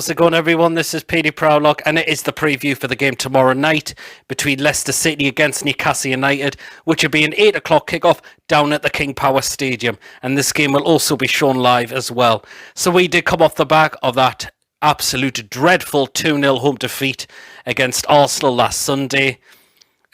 How's it going, everyone? This is PD Proudlock, and it is the preview for the game tomorrow night between Leicester City against Newcastle United, which will be an 8 o'clock kickoff down at the King Power Stadium. And this game will also be shown live as well. So we did come off the back of that absolute dreadful 2-0 home defeat against Arsenal last Sunday.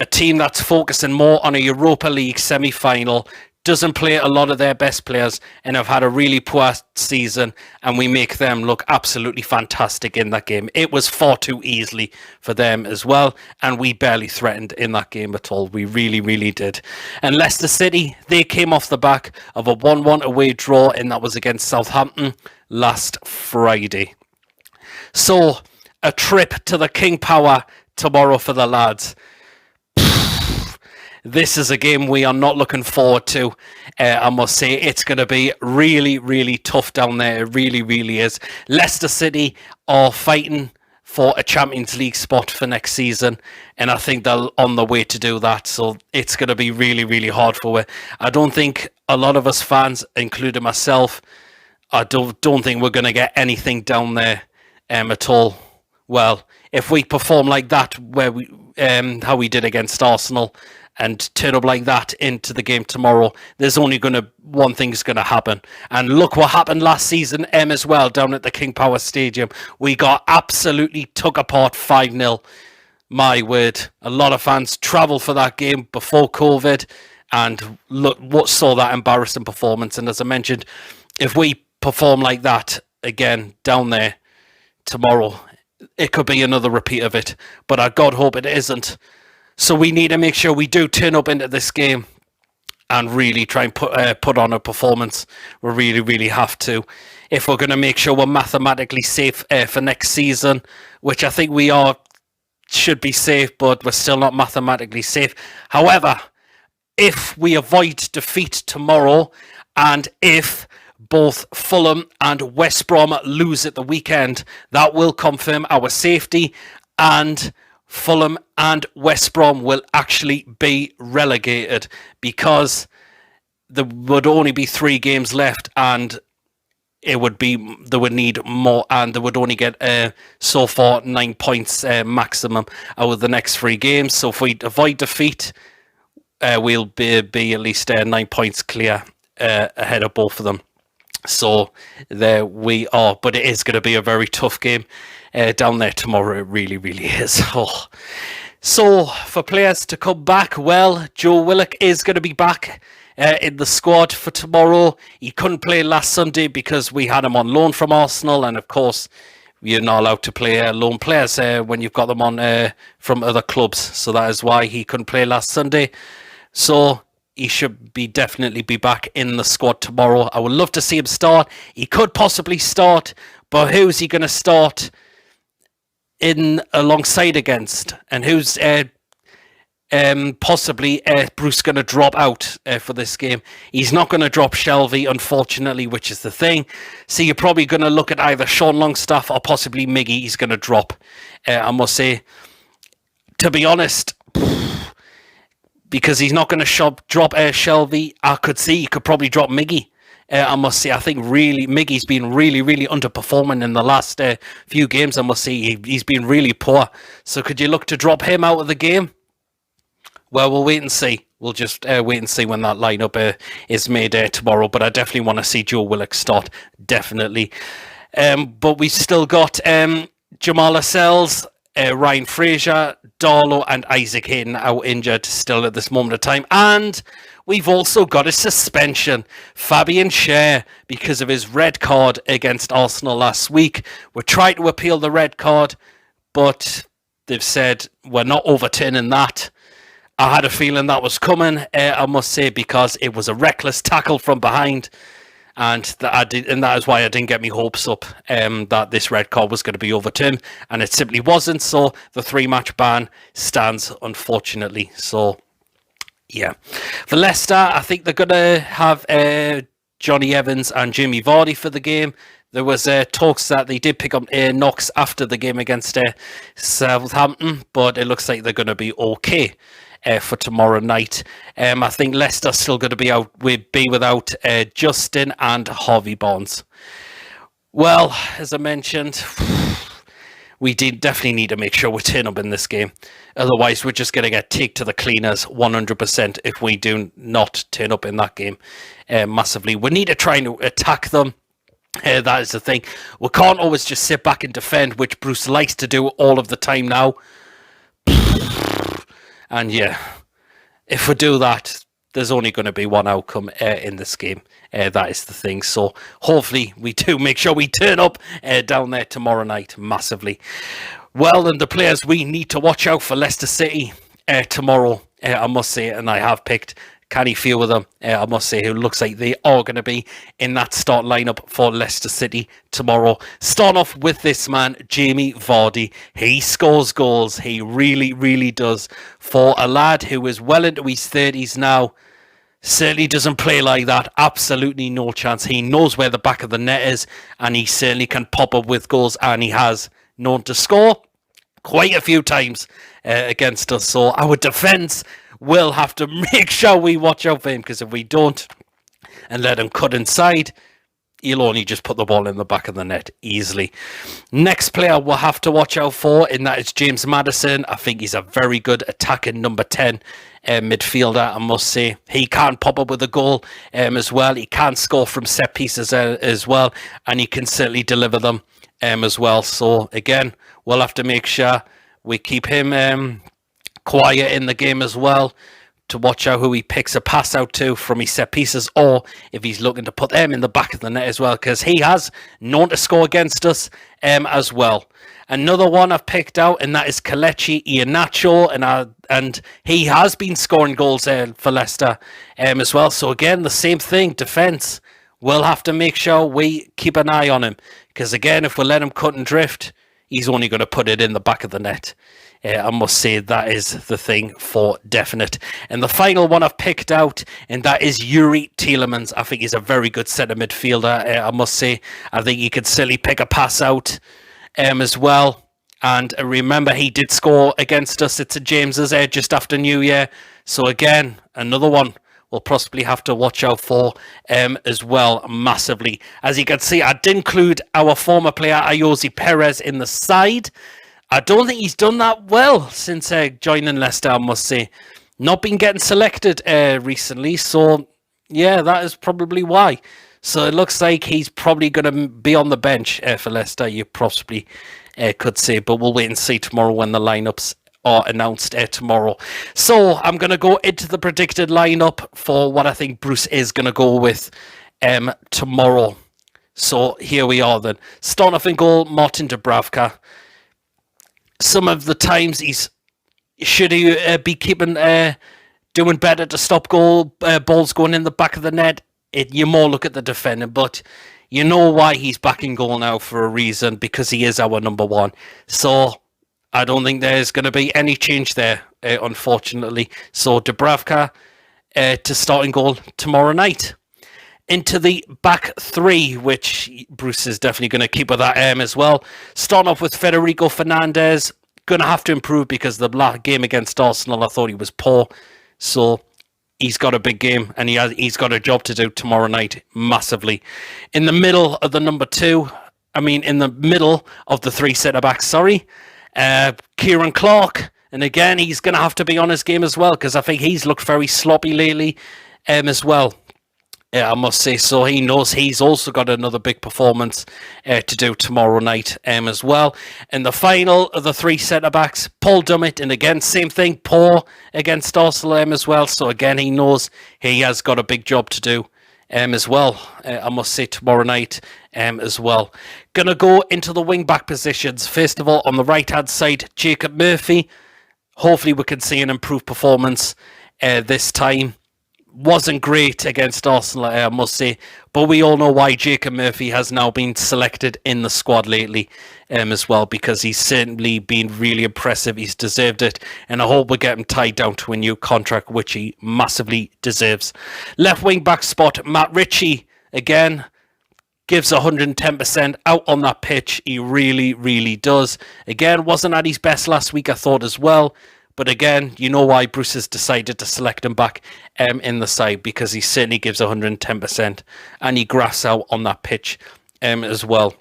A team that's focusing more on a Europa League semi-final, doesn't play a lot of their best players, and have had a really poor season, and we make them look absolutely fantastic in that game. It was far too easily for them as well, and we barely threatened in that game at all. We really, really did. And Leicester City, they came off the back of a 1-1 away draw, and that was against Southampton last Friday. So, a trip to the King Power tomorrow for the lads. This is a game we are not looking forward to. I must say, it's going to be really, really tough down there. It really, really is. Leicester City are fighting for a Champions League spot for next season, and I think they're on the way to do that. So it's going to be really, really hard for it. I don't think a lot of us fans, including myself, I don't think we're going to get anything down there at all. Well, if we perform like that, where we how we did against Arsenal, and turn up like that into the game tomorrow, there's only one thing's going to happen. And look what happened last season as well, down at the King Power Stadium. We got absolutely took apart 5-0. My word. A lot of fans travelled for that game before COVID, and look what saw that embarrassing performance. And as I mentioned, if we perform like that again down there tomorrow, it could be another repeat of it. But I God hope it isn't. So we need to make sure we do turn up into this game and really try and put on a performance. We really, really have to. If we're going to make sure we're mathematically safe for next season, which I think we should be safe, but we're still not mathematically safe. However, if we avoid defeat tomorrow, and if both Fulham and West Brom lose at the weekend, that will confirm our safety, and Fulham and West Brom will actually be relegated, because there would only be 3 games left, and they would need more, and they would only get so far 9 points maximum out of the next 3 games. So if we avoid defeat, we'll be at least 9 points clear ahead of both of them. So there we are, but it is going to be a very tough game down there tomorrow. It really, really is. Oh. So for players to come back, well, Joe Willock is going to be back in the squad for tomorrow. He couldn't play last Sunday because we had him on loan from Arsenal, and of course you're not allowed to play loan players when you've got them on from other clubs. So that is why he couldn't play last Sunday. So he should definitely be back in the squad tomorrow. I would love to see him start. He could possibly start, but who's he going to start in alongside against? And who's possibly Bruce going to drop out for this game? He's not going to drop Shelby, unfortunately, which is the thing. So you're probably going to look at either Sean Longstaff or possibly Miggy. He's going to drop. I must say, to be honest, because he's not going to drop Shelby, I could see he could probably drop Miggy. I must say, I think really Miggy's been really, really underperforming in the last few games. I must say, he's been really poor. So could you look to drop him out of the game? Well, we'll wait and see. We'll just wait and see when that lineup is made tomorrow. But I definitely want to see Joe Willock start, definitely. But we still got Jamal Lascelles, Ryan Fraser, Darlow and Isaac Hayden out injured still at this moment of time. And we've also got a suspension. Fabian Schär, because of his red card against Arsenal last week. We're trying to appeal the red card, but they've said we're not overturning that. I had a feeling that was coming, I must say, because it was a reckless tackle from behind. And that is why I didn't get my hopes up that this red card was going to be overturned, and it simply wasn't. So the 3-match ban stands, unfortunately. So yeah, for Leicester, I think they're going to have Johnny Evans and Jamie Vardy for the game. There was talks that they did pick up knocks after the game against Southampton, but it looks like they're going to be okay for tomorrow night. I think Leicester's still going to be without Justin and Harvey Barnes. Well, as I mentioned, we definitely need to make sure we turn up in this game. Otherwise, we're just going to get taken to the cleaners 100% if we do not turn up in that game massively. We need to try and attack them. That is the thing. We can't always just sit back and defend, which Bruce likes to do all of the time now. And yeah, if we do that, there's only going to be one outcome in this game. That is the thing. So hopefully we do make sure we turn up down there tomorrow night massively. Well, and the players we need to watch out for Leicester City tomorrow, I must say, and I have picked canny few of them, I must say, who looks like they are going to be in that start lineup for Leicester City tomorrow. Start off with this man, Jamie Vardy. He scores goals. He really, really does. For a lad who is well into his 30s now, certainly doesn't play like that. Absolutely no chance. He knows where the back of the net is, and he certainly can pop up with goals, and he has known to score quite a few times against us. So our defence will have to make sure we watch out for him, because if we don't and let him cut inside, he'll only just put the ball in the back of the net easily. Next player we'll have to watch out for, and that is James Maddison. I think he's a very good attacking number 10 midfielder, I must say. He can pop up with a goal as well. He can score from set pieces as well, and he can certainly deliver them as well. So again, we'll have to make sure we keep him quiet in the game as well, to watch out who he picks a pass out to from his set pieces, or if he's looking to put them in the back of the net as well, because he has known to score against us as well. Another one I've picked out, and that is Kelechi Iheanacho, and he has been scoring goals for Leicester as well. So again, the same thing, defence. We'll have to make sure we keep an eye on him, because again, if we let him cut and drift, he's only going to put it in the back of the net. I must say that is the thing for definite. And the final one I've picked out, and that is Yuri Tielemans. I think he's a very good centre midfielder, I must say. I think he could silly pick a pass out as well. And remember, he did score against us at St James's just after New Year. So again, another one we'll possibly have to watch out for as well, massively. As you can see, I did include our former player, Ayoze Perez, in the side. I don't think he's done that well since joining Leicester, I must say. Not been getting selected recently, so yeah, that is probably why. So it looks like he's probably going to be on the bench for Leicester, you possibly could say, but we'll wait and see tomorrow when the lineups are announced tomorrow. So I'm going to go into the predicted lineup for what I think Bruce is going to go with tomorrow. So here we are then. Starting off in goal, Martin Dubravka. Some of the times should he be keeping doing better to stop balls going in the back of the net. You more look at the defender, but you know why he's back in goal now, for a reason, because he is our number one. So I don't think there's going to be any change there, unfortunately. So Dubravka to starting goal tomorrow night. Into the back three, which Bruce is definitely going to keep with that as well. Starting off with Federico Fernandez. Going to have to improve, because the game against Arsenal, I thought he was poor. So he's got a big game, and he's got a job to do tomorrow night, massively. In the middle of the in the middle of the three centre-backs, Kieran Clark. And again, he's going to have to be on his game as well, because I think he's looked very sloppy lately as well. I must say, so he knows he's also got another big performance to do tomorrow night as well. And the final of the three centre-backs, Paul Dummett, and again, same thing, poor against Arsenal as well. So again, he knows he has got a big job to do as well, I must say, tomorrow night as well. Going to go into the wing-back positions. First of all, on the right-hand side, Jacob Murphy. Hopefully we can see an improved performance this time. Wasn't great against Arsenal, I must say, but we all know why Jacob Murphy has now been selected in the squad lately as well, because he's certainly been really impressive. He's deserved it, and I hope we get him tied down to a new contract, which he massively deserves. Left wing back spot, Matt Ritchie, again, gives 110% out on that pitch. He really, really does. Again, wasn't at his best last week, I thought, as well. But again, you know why Bruce has decided to select him back in the side, because he certainly gives 110% and he grafts out on that pitch as well.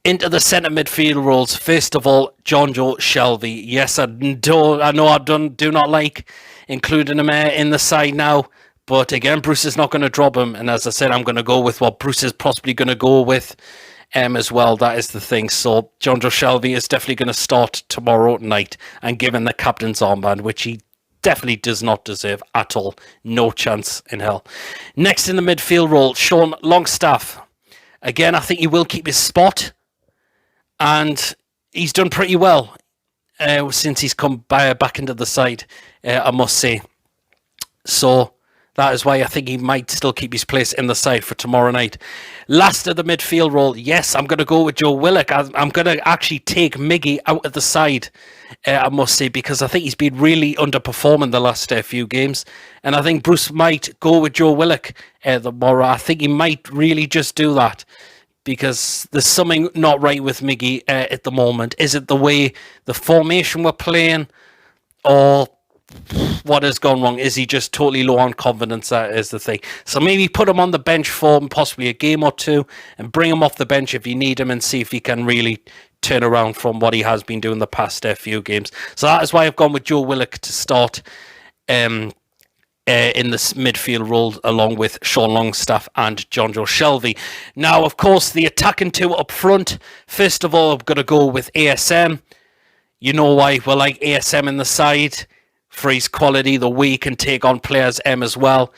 Into the centre midfield roles. First of all, Jonjo Shelvey. Yes, I know I do not like including him in the side now. But again, Bruce is not going to drop him. And as I said, I'm going to go with what Bruce is possibly going to go with as well. That is the thing. So Jonjo Shelvey is definitely going to start tomorrow night and given the captain's armband, which he definitely does not deserve at all. No chance in hell. Next in the midfield role, Sean Longstaff. Again, I think he will keep his spot. And he's done pretty well since he's come back into the side, I must say. So that is why I think he might still keep his place in the side for tomorrow night. Last of the midfield role, yes, I'm going to go with Joe Willock. I'm going to actually take Miggy out of the side, I must say, because I think he's been really underperforming the last few games. And I think Bruce might go with Joe Willock tomorrow. I think he might really just do that, because there's something not right with Miggy at the moment. Is it the way the formation we're playing, or what has gone wrong? Is he just totally low on confidence? That is the thing. So maybe put him on the bench for possibly a game or two and bring him off the bench if you need him and see if he can really turn around from what he has been doing the past few games. So that is why I've gone with Joe Willock to start in this midfield role, along with Sean Longstaff and Jonjo Shelvey. Now, of course, the attacking two up front. First of all, I'm going to go with ASM. You know why we like ASM in the side, for his quality, the way he can take on players as well.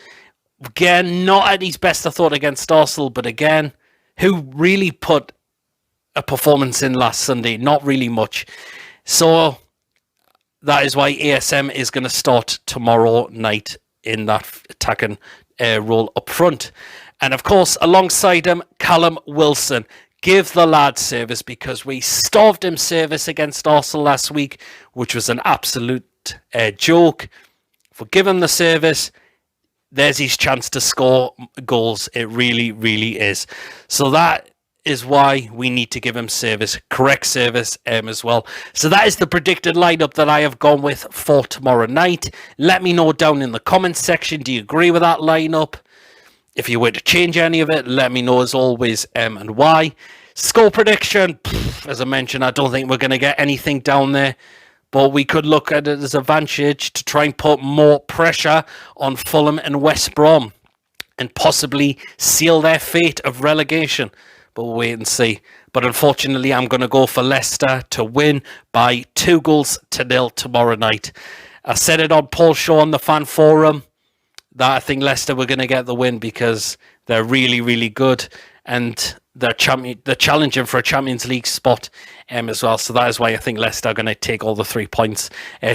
Again, not at his best, I thought, against Arsenal, but again, who really put a performance in last Sunday? Not really much. So that is why ASM is going to start tomorrow night in that attacking role up front. And of course, alongside him, Callum Wilson. Give the lad service, because we starved him service against Arsenal last week, which was an absolute joke. For give him the service, there's his chance to score goals. It really, really is. So that is why we need to give him service, correct service as well. So that is the predicted lineup that I have gone with for tomorrow night. Let me know down in the comments section. Do you agree with that lineup? If you were to change any of it, let me know as always and why. Score prediction, as I mentioned, I don't think we're going to get anything down there. But we could look at it as an advantage to try and put more pressure on Fulham and West Brom and possibly seal their fate of relegation. But we'll wait and see. But unfortunately, I'm going to go for Leicester to win by 2-0 tomorrow night. I said it on Paul's show on the fan forum that I think Leicester were going to get the win because they're really, really good. And they're challenging for a Champions League spot as well. So that is why I think Leicester are going to take all the 3 points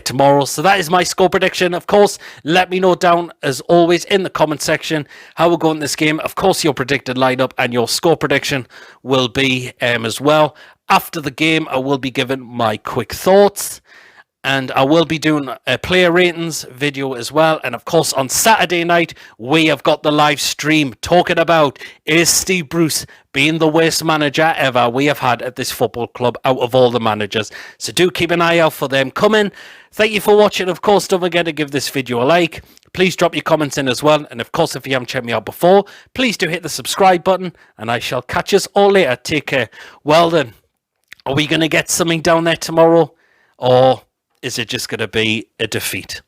tomorrow. So that is my score prediction. Of course, let me know down, as always, in the comment section how we're going this game. Of course, your predicted lineup and your score prediction will be as well. After the game, I will be giving my quick thoughts. And I will be doing a player ratings video as well. And of course, on Saturday night, we have got the live stream talking about, is Steve Bruce being the worst manager ever we have had at this football club out of all the managers? So do keep an eye out for them coming. Thank you for watching. Of course, don't forget to give this video a like. Please drop your comments in as well. And of course, if you haven't checked me out before, please do hit the subscribe button. And I shall catch us all later. Take care. Well then, are we going to get something down there tomorrow? Or is it just going to be a defeat?